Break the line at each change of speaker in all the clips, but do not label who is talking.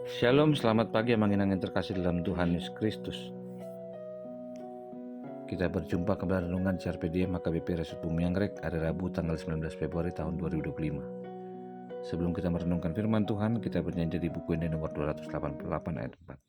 Shalom, selamat pagi yang terkasih dalam Tuhan Yesus Kristus. Kita berjumpa kembali renungan CRP Diem HKBP Resut Bumi Anggrek hari Rabu tanggal 19 Februari tahun 2025. Sebelum kita merenungkan firman Tuhan, kita bernyanyi di buku ini nomor 288 ayat 4.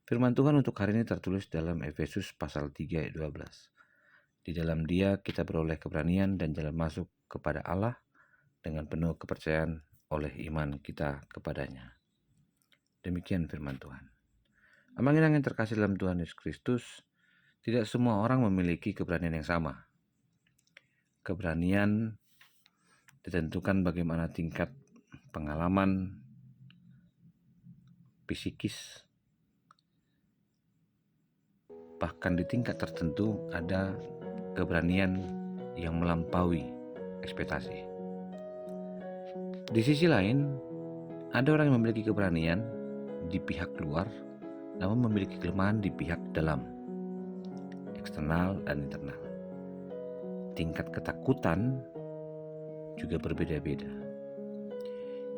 Firman Tuhan untuk hari ini tertulis dalam Efesus pasal 3 ayat 12. Di dalam Dia kita beroleh keberanian dan jalan masuk kepada Allah dengan penuh kepercayaan oleh iman kita kepadanya. Demikian firman Tuhan. Yang terkasih dalam Tuhan Yesus Kristus, tidak semua orang memiliki keberanian yang sama. Keberanian ditentukan bagaimana tingkat pengalaman psikis. Bahkan di tingkat tertentu ada keberanian yang melampaui ekspektasi. Di sisi lain, ada orang yang memiliki keberanian di pihak luar, namun memiliki kelemahan di pihak dalam, eksternal dan internal. Tingkat ketakutan juga berbeda-beda.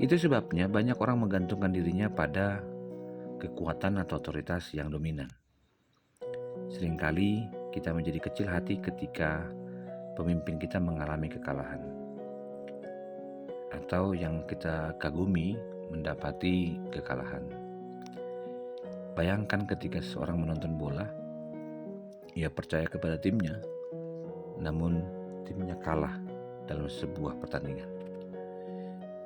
Itu sebabnya banyak orang menggantungkan dirinya pada kekuatan atau otoritas yang dominan. Seringkali kita menjadi kecil hati ketika pemimpin kita mengalami kekalahan, atau yang kita kagumi mendapati kekalahan. Bayangkan ketika seorang menonton bola, ia percaya kepada timnya, namun timnya kalah dalam sebuah pertandingan.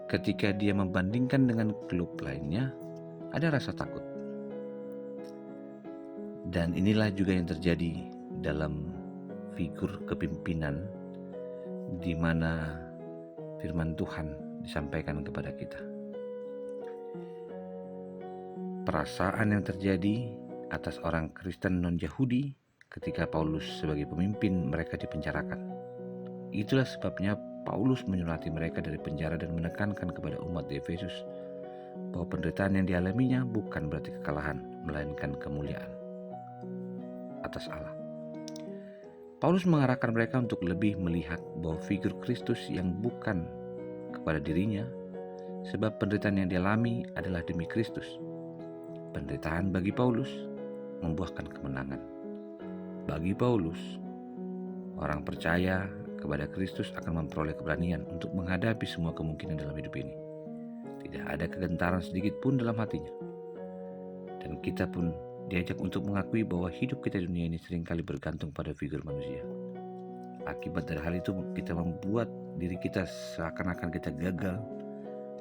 Ketika dia membandingkan dengan klub lainnya, ada rasa takut. Dan inilah juga yang terjadi dalam figur kepimpinan di mana firman Tuhan disampaikan kepada kita. Perasaan yang terjadi atas orang Kristen non-Yahudi ketika Paulus sebagai pemimpin mereka dipenjarakan. Itulah sebabnya Paulus menyurati mereka dari penjara dan menekankan kepada umat di Efesus bahwa penderitaan yang dialaminya bukan berarti kekalahan, melainkan kemuliaan atas Allah. Paulus mengarahkan mereka untuk lebih melihat bahwa figur Kristus yang bukan kepada dirinya, sebab penderitaan yang dialami adalah demi Kristus. Penderitaan bagi Paulus membuahkan kemenangan. Bagi Paulus, orang percaya kepada Kristus akan memperoleh keberanian untuk menghadapi semua kemungkinan dalam hidup ini. Tidak ada kegentaran sedikit pun dalam hatinya. Dan kita pun diajak untuk mengakui bahwa hidup kita di dunia ini seringkali bergantung pada figur manusia. Akibat dari hal itu kita membuat diri kita seakan-akan kita gagal,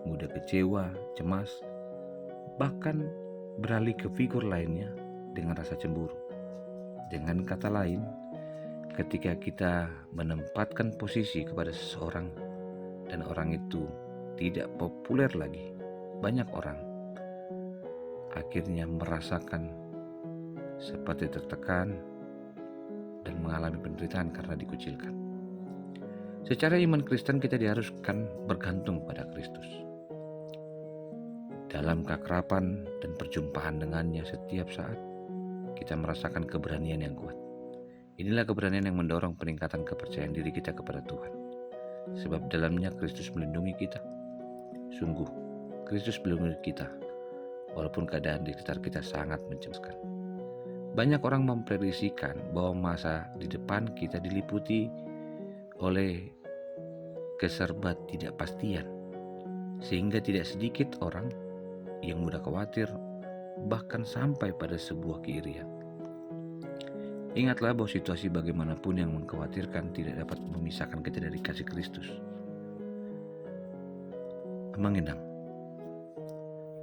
mudah kecewa, cemas, bahkan beralih ke figur lainnya dengan rasa cemburu. Dengan kata lain, ketika kita menempatkan posisi kepada seseorang dan orang itu tidak populer lagi, banyak orang akhirnya merasakan seperti tertekan dan mengalami penderitaan karena dikucilkan. Secara iman Kristen kita diharuskan bergantung pada Kristus. Dalam keakraban dan perjumpaan dengannya setiap saat, kita merasakan keberanian yang kuat. Inilah keberanian yang mendorong peningkatan kepercayaan diri kita kepada Tuhan. Sebab dalamnya Kristus melindungi kita. Sungguh, Kristus melindungi kita, walaupun keadaan di sekitar kita sangat mencemaskan. Banyak orang memprediksikan bahwa masa di depan kita diliputi oleh keserbatidakpastian, sehingga tidak sedikit orang yang mudah khawatir bahkan sampai pada sebuah keirian. Ingatlah bahwa situasi bagaimanapun yang mengkhawatirkan tidak dapat memisahkan kita dari kasih Kristus. Mengenang,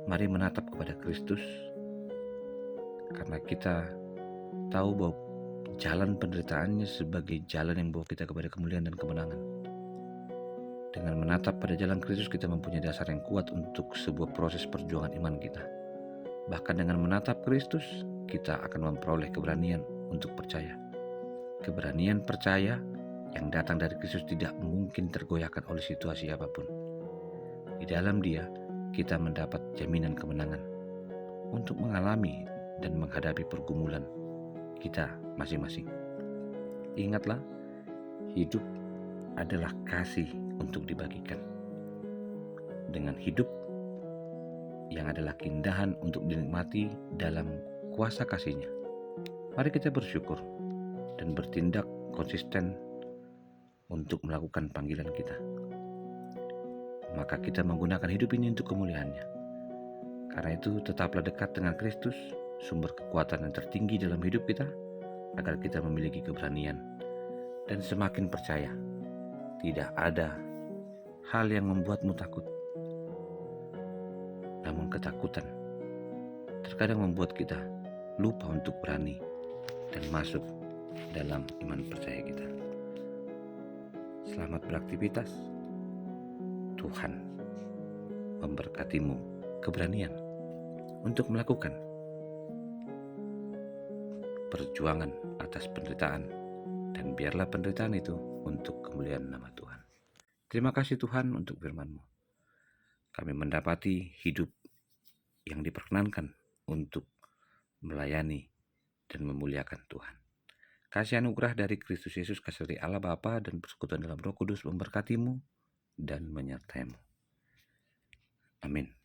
mari menatap kepada Kristus, karena kita tahu bahwa jalan penderitaannya sebagai jalan yang membawa kita kepada kemuliaan dan kemenangan. Dengan menatap pada jalan Kristus, kita mempunyai dasar yang kuat untuk sebuah proses perjuangan iman kita. Bahkan dengan menatap Kristus, kita akan memperoleh keberanian untuk percaya. Keberanian percaya yang datang dari Kristus tidak mungkin tergoyahkan oleh situasi apapun. Di dalam Dia, kita mendapat jaminan kemenangan untuk mengalami dan menghadapi pergumulan kita masing-masing. Ingatlah, hidup adalah kasih untuk dibagikan. Dengan hidup yang adalah keindahan untuk dinikmati dalam kuasa kasih-Nya, mari kita bersyukur dan bertindak konsisten untuk melakukan panggilan kita. Maka kita menggunakan hidup ini untuk kemuliaan-Nya. Karena itu tetaplah dekat dengan Kristus, sumber kekuatan yang tertinggi dalam hidup kita, agar kita memiliki keberanian dan semakin percaya. Tidak ada hal yang membuatmu takut. Namun ketakutan terkadang membuat kita lupa untuk berani dan masuk dalam iman percaya kita. Selamat beraktivitas. Tuhan memberkatimu keberanian untuk melakukan perjuangan atas penderitaan, dan biarlah penderitaan itu untuk kemuliaan nama Tuhan. Terima kasih Tuhan untuk firman-Mu. Kami mendapati hidup yang diperkenankan untuk melayani dan memuliakan Tuhan. Kasih anugerah dari Kristus Yesus, kasih dari Allah Bapa dan persekutuan dalam Roh Kudus memberkatimu dan menyertai-Mu. Amin.